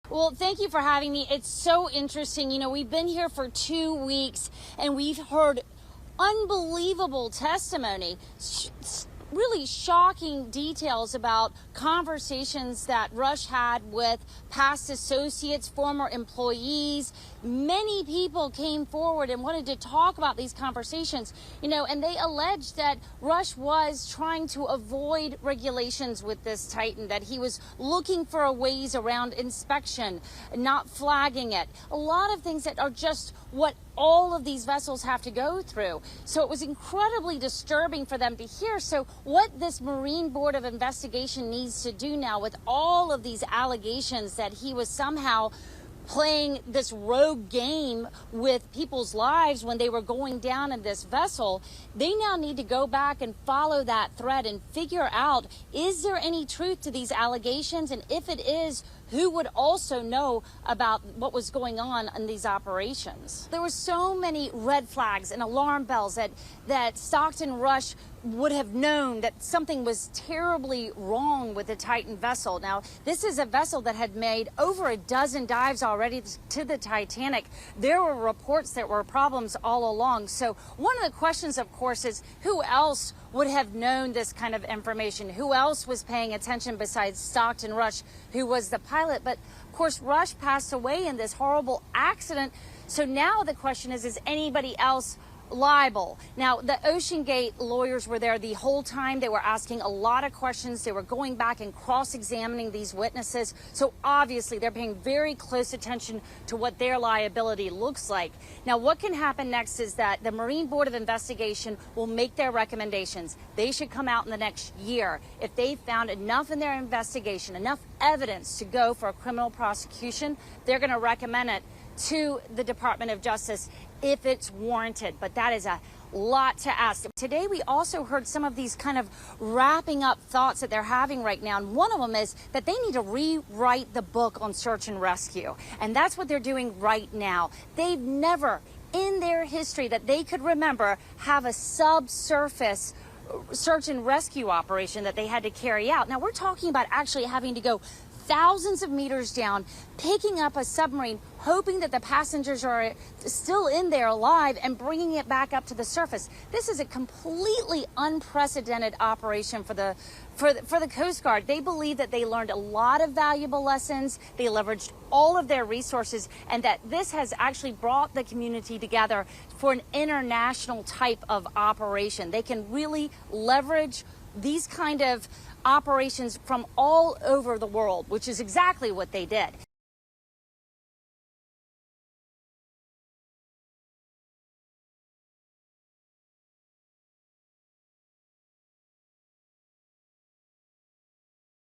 Well, thank you for having me. It's so interesting. You know, we've been here for 2 weeks and we've heard unbelievable testimony, really shocking details about conversations that Rush had with past associates, former employees. Many people came forward and wanted to talk about these conversations, you know, and they alleged that Rush was trying to avoid regulations with this Titan, that he was looking for a ways around inspection, not flagging it. A lot of things that are just what all of these vessels have to go through. So it was incredibly disturbing for them to hear. So what this Marine Board of Investigation needs to do now with all of these allegations that he was somehow playing this rogue game with people's lives when they were going down in this vessel, they now need to go back and follow that thread and figure out, is there any truth to these allegations? And if it is, who would also know about what was going on in these operations? There were so many red flags and alarm bells that Stockton Rush would have known that something was terribly wrong with the Titan vessel. Now, this is a vessel that had made over a dozen dives already to the Titanic. There were reports that were problems all along. So one of the questions, of course, is who else would have known this kind of information? Who else was paying attention besides Stockton Rush, who was the pilot? But of course, Rush passed away in this horrible accident. So now the question is anybody else liable? Now, the Oceangate lawyers were there the whole time. They were asking a lot of questions. They were going back and cross-examining these witnesses. So obviously, they're paying very close attention to what their liability looks like. Now, what can happen next is that the Marine Board of Investigation will make their recommendations. They should come out in the next year. If they found enough in their investigation, enough evidence to go for a criminal prosecution, they're going to recommend it to the Department of Justice if it's warranted. But that is a lot to ask. Today, we also heard some of these kind of wrapping up thoughts that they're having right now. And one of them is that they need to rewrite the book on search and rescue. And that's what they're doing right now. They've never in their history that they could remember have a subsurface search and rescue operation that they had to carry out. Now, we're talking about actually having to go thousands of meters down, picking up a submarine, hoping that the passengers are still in there alive and bringing it back up to the surface. This is a completely unprecedented operation for the Coast Guard. They believe that they learned a lot of valuable lessons. They leveraged all of their resources, and that this has actually brought the community together for an international type of operation. They can really leverage these kind of operations from all over the world, which is exactly what they did.